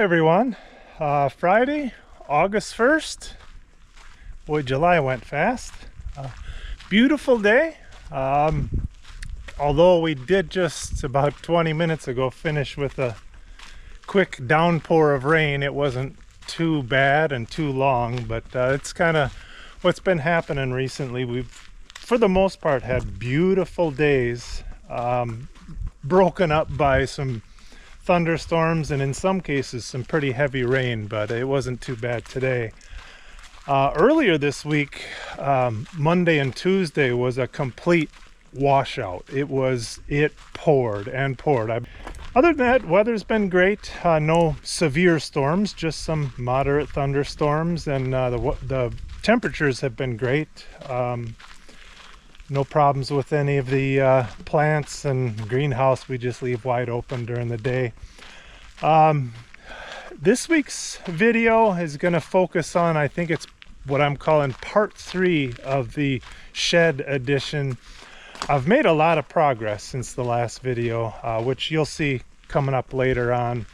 Hi everyone. Friday, August 1st. Boy, July went fast. Beautiful day. Although we did just about 20 minutes ago finish with a quick downpour of rain. It wasn't too bad and too long, but it's kind of what's been happening recently. We've, for the most part, had beautiful days, broken up by some thunderstorms and in some cases some pretty heavy rain, but it wasn't too bad today. Earlier this week, Monday and Tuesday was a complete washout. It poured and poured. Other than that, weather's been great. No severe storms, just some moderate thunderstorms, and the temperatures have been great. No problems with any of the plants and greenhouse. We just leave wide open during the day. This week's video is going to focus on, I think it's what I'm calling part 3 of the shed edition. I've made a lot of progress since the last video, which you'll see coming up later on.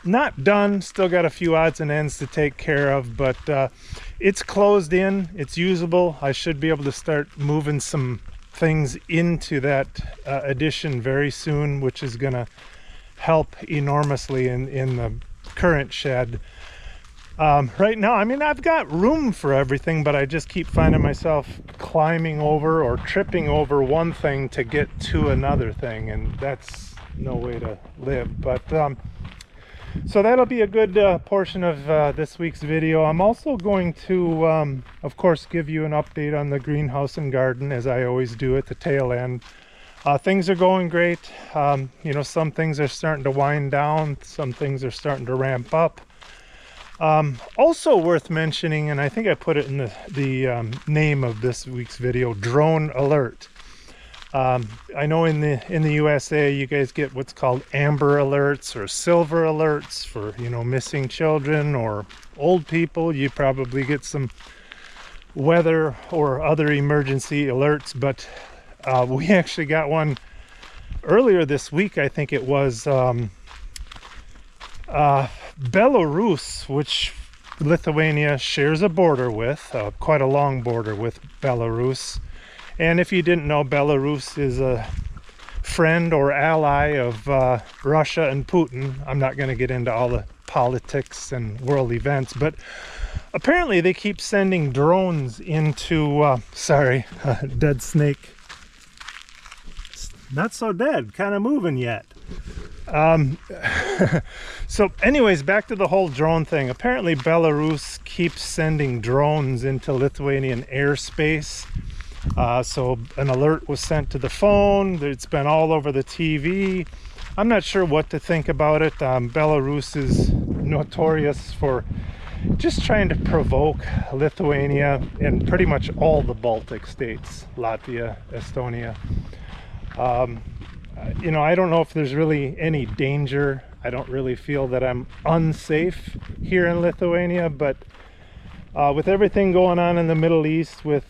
Not done, still got a few odds and ends to take care of, but it's closed in, it's usable. I should be able to start moving some things into that addition very soon, which is going to help enormously in the current shed. Right now, I mean, I've got room for everything, but I just keep finding myself climbing over or tripping over one thing to get to another thing, and that's no way to live. But so that'll be a good portion of this week's video. I'm also going to, of course, give you an update on the greenhouse and garden, as I always do at the tail end. Things are going great. You know, some things are starting to wind down, some things are starting to ramp up. Also worth mentioning, and I think I put it in the name of this week's video, drone alert. I know in the USA you guys get what's called amber alerts or silver alerts for, you know, missing children or old people. You probably get some weather or other emergency alerts, but we actually got one earlier this week. I think it was Belarus, which Lithuania shares a border with, quite a long border with Belarus. And if you didn't know, Belarus is a friend or ally of Russia and Putin. I'm not going to get into all the politics and world events, but apparently they keep sending drones into, sorry, dead snake. Not so dead, kind of moving yet. So anyways, back to the whole drone thing. Apparently Belarus keeps sending drones into Lithuanian airspace. So an alert was sent to the phone. It's been all over the TV. I'm not sure what to think about it. Belarus is notorious for just trying to provoke Lithuania and pretty much all the Baltic states, Latvia, Estonia. You know, I don't know if there's really any danger. I don't really feel that I'm unsafe here in Lithuania, but with everything going on in the Middle East with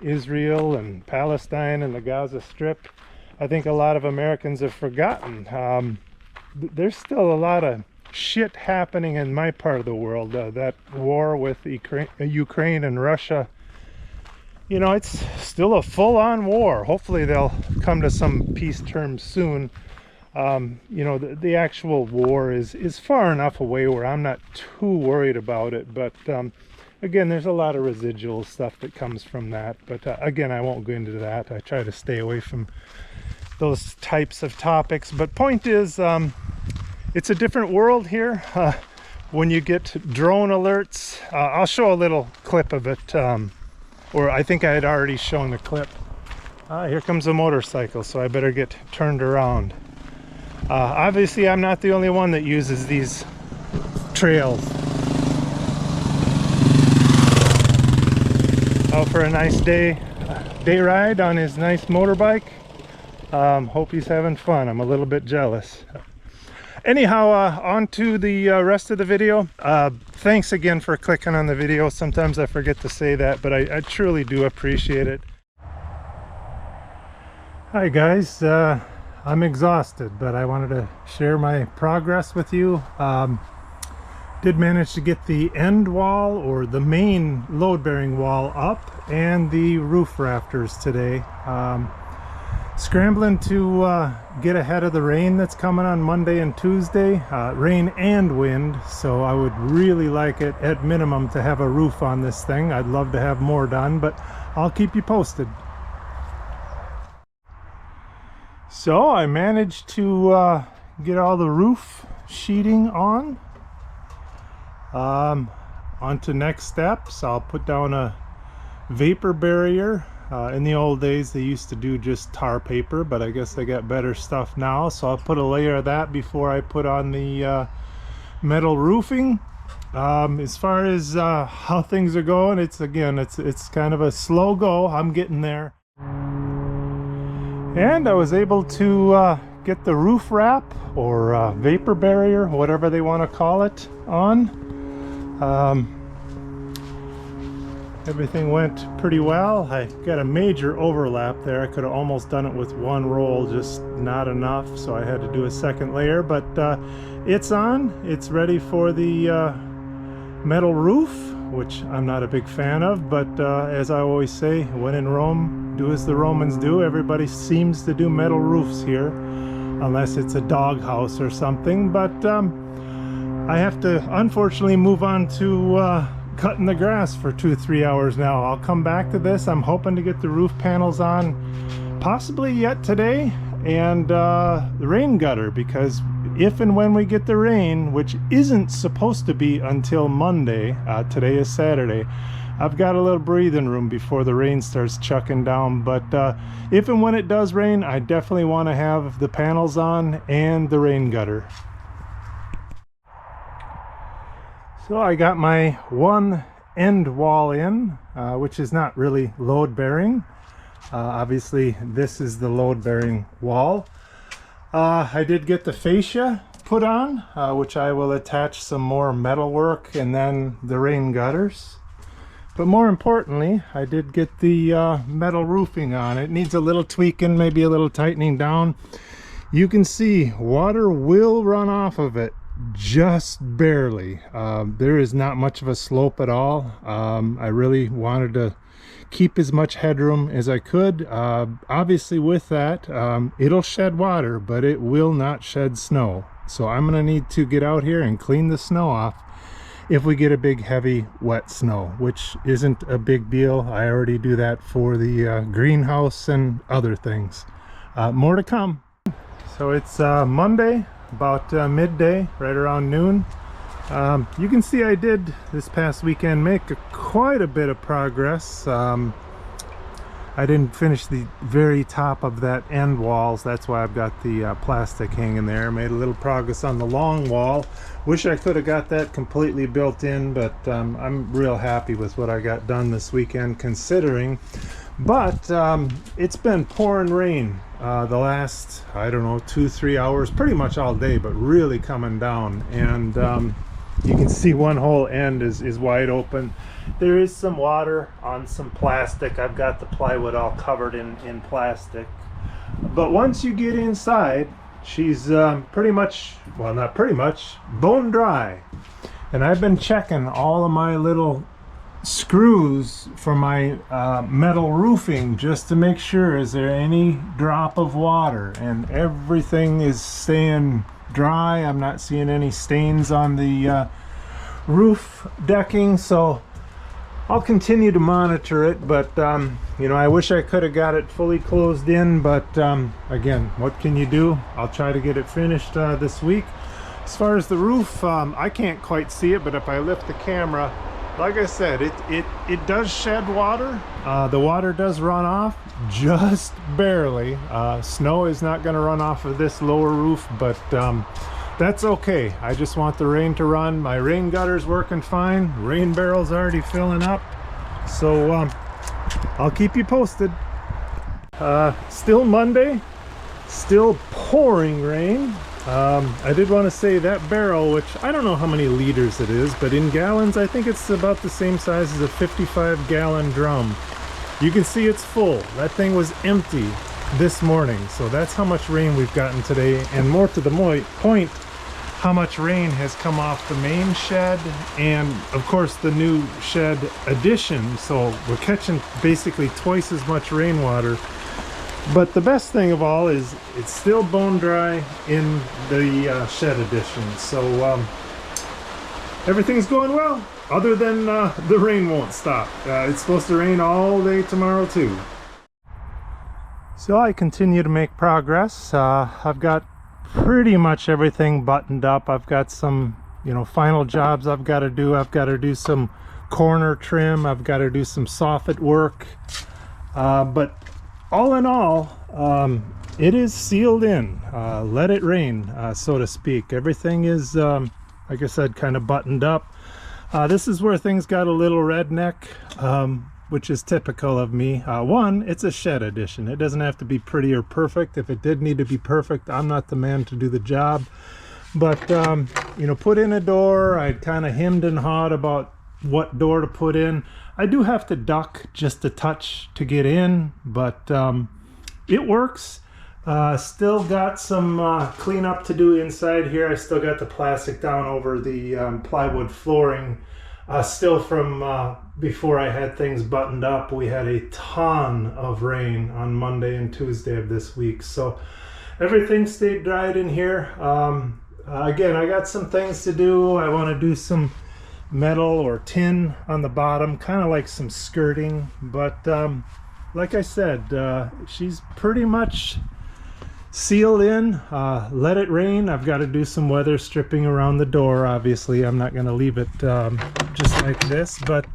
Israel and Palestine and the Gaza Strip, I think a lot of Americans have forgotten. There's still a lot of shit happening in my part of the world. That war with Ukraine and Russia, you know, it's still a full-on war. Hopefully they'll come to some peace terms soon. You know, the actual war is far enough away where I'm not too worried about it, but again, there's a lot of residual stuff that comes from that. But again, I won't go into that. I try to stay away from those types of topics. But point is, it's a different world here. When you get drone alerts, I'll show a little clip of it. Or I think I had already shown the clip. Here comes a motorcycle, so I better get turned around. Obviously, I'm not the only one that uses these trails. Out for a nice day ride on his nice motorbike. Hope he's having fun. I'm a little bit jealous. Anyhow, on to the rest of the video. Thanks again for clicking on the video. Sometimes I forget to say that, but I truly do appreciate it. Hi guys, I'm exhausted, but I wanted to share my progress with you. Did manage to get the end wall, or the main load-bearing wall, up, and the roof rafters today. Scrambling to get ahead of the rain that's coming on Monday and Tuesday, rain and wind, so I would really like it at minimum to have a roof on this thing. I'd love to have more done, but I'll keep you posted. So I managed to get all the roof sheeting on. On to next steps. I'll put down a vapor barrier. In the old days they used to do just tar paper, but I guess they got better stuff now, so I'll put a layer of that before I put on the metal roofing. As far as how things are going, it's kind of a slow go. I'm getting there. And I was able to get the roof wrap, or vapor barrier, whatever they want to call it, on. Everything went pretty well. I got a major overlap there. I could have almost done it with one roll, just not enough, so I had to do a second layer, but it's on. It's ready for the metal roof, which I'm not a big fan of, but as I always say, when in Rome, do as the Romans do. Everybody seems to do metal roofs here, unless it's a doghouse or something. But I have to unfortunately move on to cutting the grass for 2-3 hours now. I'll come back to this. I'm hoping to get the roof panels on possibly yet today, and the rain gutter, because if and when we get the rain, which isn't supposed to be until Monday, today is Saturday, I've got a little breathing room before the rain starts chucking down. But if and when it does rain, I definitely want to have the panels on and the rain gutter. So I got my one end wall in, which is not really load bearing. Obviously this is the load bearing wall. I did get the fascia put on, which I will attach some more metal work, and then the rain gutters. But more importantly, I did get the metal roofing on. It needs a little tweaking, maybe a little tightening down. You can see water will run off of it, just barely. There is not much of a slope at all. I really wanted to keep as much headroom as I could. Obviously with that, it'll shed water, but it will not shed snow. So I'm gonna need to get out here and clean the snow off if we get a big heavy wet snow, which isn't a big deal. I already do that for the greenhouse and other things. More to come. So it's Monday, about midday, right around noon. You can see I did this past weekend make quite a bit of progress. I didn't finish the very top of that end walls. That's why I've got the plastic hanging there. Made a little progress on the long wall. Wish I could have got that completely built in, but I'm real happy with what I got done this weekend considering. But it's been pouring rain the last, I don't know, 2-3 hours, pretty much all day, but really coming down. And you can see one whole end is wide open. There is some water on some plastic. I've got the plywood all covered in plastic. But once you get inside, she's pretty much, well, not pretty much, bone dry. And I've been checking all of my little screws for my metal roofing just to make sure, is there any drop of water, and everything is staying dry. I'm not seeing any stains on the roof decking, so I'll continue to monitor it. But you know, I wish I could have got it fully closed in, but again, what can you do? I'll try to get it finished this week. As far as the roof, I can't quite see it, but if I lift the camera, like I said, it does shed water. The water does run off, just barely. Snow is not going to run off of this lower roof, but that's okay. I just want the rain to run. My rain gutter's working fine. Rain barrel's already filling up. So I'll keep you posted. Still Monday, still pouring rain. I did want to say that barrel, which I don't know how many liters it is, but in gallons I think it's about the same size as a 55-gallon drum. You can see it's full. That thing was empty this morning. So that's how much rain we've gotten today, and more to the point, how much rain has come off the main shed and of course the new shed addition. So we're catching basically twice as much rainwater. But the best thing of all is it's still bone dry in the shed addition. So everything's going well, other than the rain won't stop. It's supposed to rain all day tomorrow too. So I continue to make progress. I've got pretty much everything buttoned up. I've got some, final jobs I've got to do. I've got to do some corner trim. I've got to do some soffit work. But all in all, it is sealed in. Let it rain, so to speak. Everything is, like I said, kind of buttoned up. This is where things got a little redneck, which is typical of me. One, it's a shed addition. It doesn't have to be pretty or perfect. If it did need to be perfect, I'm not the man to do the job. But, put in a door. I kind of hemmed and hawed about what door to put in. I do have to duck just a touch to get in, but it works. Still got some cleanup to do inside here. I still got the plastic down over the plywood flooring. Still from before I had things buttoned up. We had a ton of rain on Monday and Tuesday of this week, so everything stayed dried in here. Again, I got some things to do. I want to do some metal or tin on the bottom, kind of like some skirting, but like I said, she's pretty much sealed in. Let it rain. I've got to do some weather stripping around the door. Obviously I'm not going to leave it just like this, but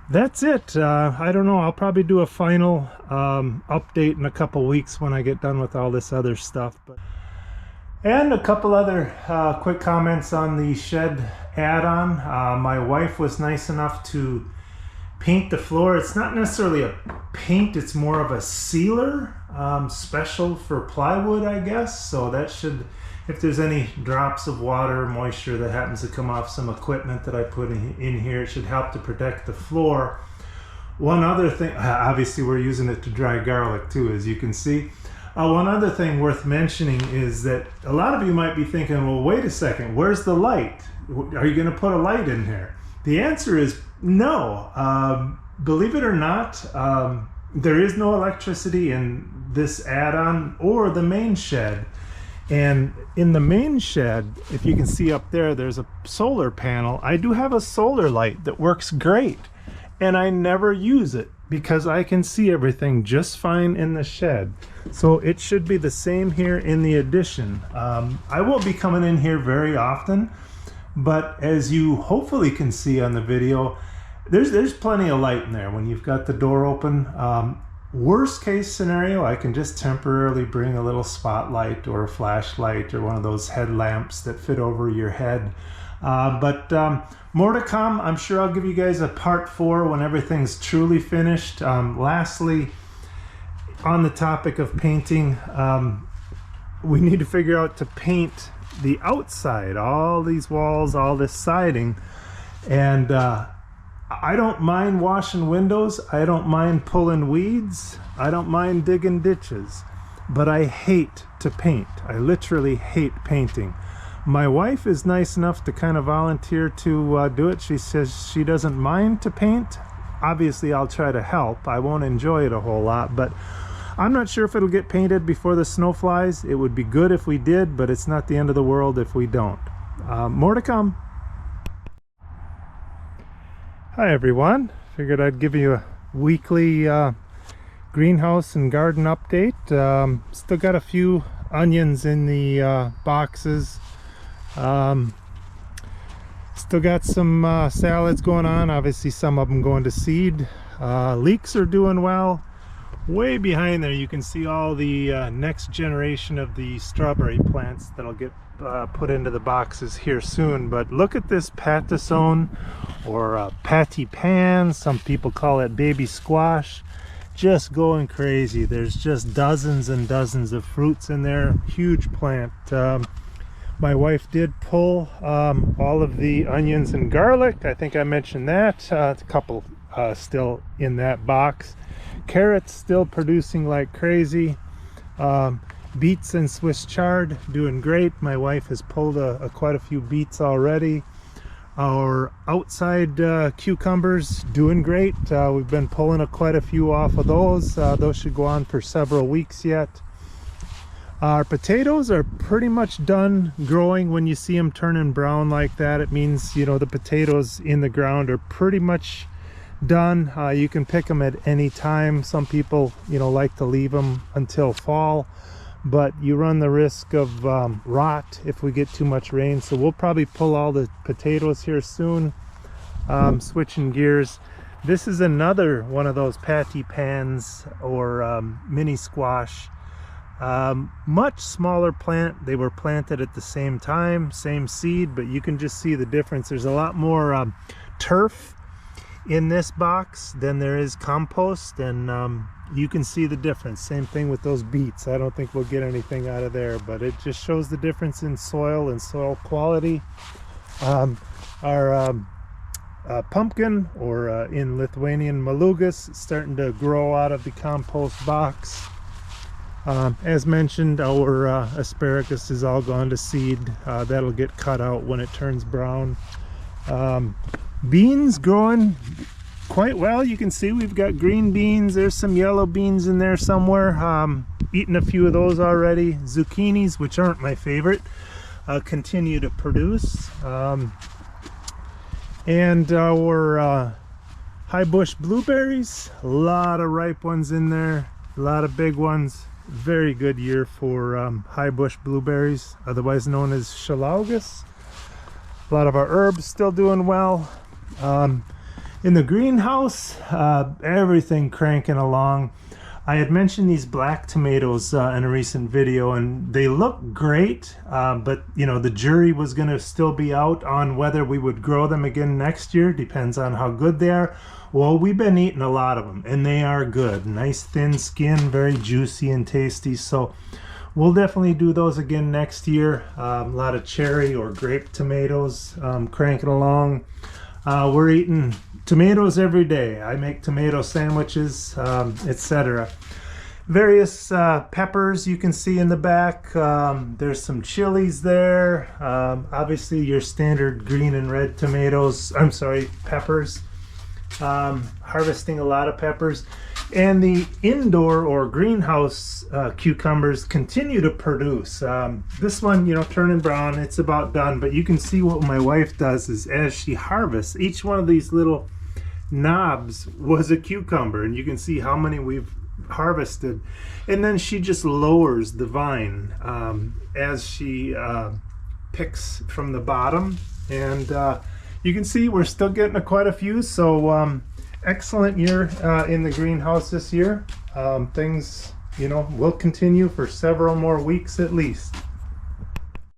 that's it. I don't know, I'll probably do a final update in a couple weeks when I get done with all this other stuff. And a couple other quick comments on the shed add-on. My wife was nice enough to paint the floor. It's not necessarily a paint, it's more of a sealer, special for plywood, I guess. So that should, if there's any drops of water or moisture that happens to come off some equipment that I put in here, it should help to protect the floor. One other thing, obviously we're using it to dry garlic too, as you can see. One other thing worth mentioning is that a lot of you might be thinking, well, wait a second, where's the light? Are you going to put a light in here? The answer is no. Believe it or not, there is no electricity in this add-on or the main shed. And in the main shed, if you can see up there, there's a solar panel. I do have a solar light that works great, and I never use it because I can see everything just fine in the shed. So it should be the same here in the addition. I won't be coming in here very often, but as you hopefully can see on the video, there's plenty of light in there when you've got the door open. Worst case scenario, I can just temporarily bring a little spotlight or a flashlight or one of those headlamps that fit over your head. But more to come. I'm sure I'll give you guys a part 4 when everything's truly finished. Lastly, on the topic of painting, we need to figure out to paint the outside, all these walls, all this siding. And I don't mind washing windows. I don't mind pulling weeds. I don't mind digging ditches. But I hate to paint. I literally hate painting. My wife is nice enough to kind of volunteer to do it. She says she doesn't mind to paint. Obviously, I'll try to help. I won't enjoy it a whole lot, but I'm not sure if it'll get painted before the snow flies. It would be good if we did, but it's not the end of the world if we don't. More to come. Hi everyone. Figured I'd give you a weekly greenhouse and garden update. Still got a few onions in the boxes. Still got some salads going on. Obviously some of them going to seed. Leeks are doing well. Way behind there you can see all the next generation of the strawberry plants that'll get put into the boxes here soon. But look at this patisone, or patty pan, some people call it baby squash. Just going crazy. There's just dozens and dozens of fruits in there. Huge plant. My wife did pull all of the onions and garlic. I think I mentioned that. A couple still in that box. Carrots still producing like crazy. Beets and Swiss chard doing great. My wife has pulled quite a few beets already. Our outside cucumbers doing great. We've been pulling quite a few off of those. Those should go on for several weeks yet. Our potatoes are pretty much done growing. When you see them turning brown like that, it means, you know, the potatoes in the ground are pretty much done. You can pick them at any time. Some people, you know, like to leave them until fall, but you run the risk of rot if we get too much rain. So we'll probably pull all the potatoes here soon. Switching gears, this is another one of those patty pans or mini squash. Much smaller plant. They were planted at the same time, same seed, but you can just see the difference. There's a lot more turf in this box than there is compost, and you can see the difference. Same thing with those beets. I don't think we'll get anything out of there, but it just shows the difference in soil and soil quality. Our pumpkin, or in Lithuanian malugas, starting to grow out of the compost box. As mentioned, our asparagus is all gone to seed. That'll get cut out when it turns brown. Beans growing quite well. You can see we've got green beans. There's some yellow beans in there somewhere. Eaten a few of those already. Zucchinis, which aren't my favorite, continue to produce. And our high bush blueberries, a lot of ripe ones in there, a lot of big ones. Very good year for high bush blueberries, otherwise known as Schalaugus. A lot of our herbs still doing well. In the greenhouse, everything cranking along. I had mentioned these black tomatoes in a recent video, and they look great, but you know, the jury was going to still be out on whether we would grow them again next year. Depends on how good they are. Well, we've been eating a lot of them, and they are good. Nice thin skin, very juicy and tasty. So we'll definitely do those again next year. A lot of cherry or grape tomatoes cranking along. We're eating tomatoes every day. I make tomato sandwiches, etc. Various peppers you can see in the back. There's some chilies there. Obviously your standard green and red tomatoes, I'm sorry, peppers. Harvesting a lot of peppers. And the indoor or greenhouse cucumbers continue to produce. This one, you know, turning brown, it's about done, but you can see what my wife does is as she harvests, each one of these little knobs was a cucumber, and you can see how many we've harvested. And then she just lowers the vine as she picks from the bottom, and you can see we're still getting quite a few. So excellent year in the greenhouse this year. Things, you know, will continue for several more weeks at least.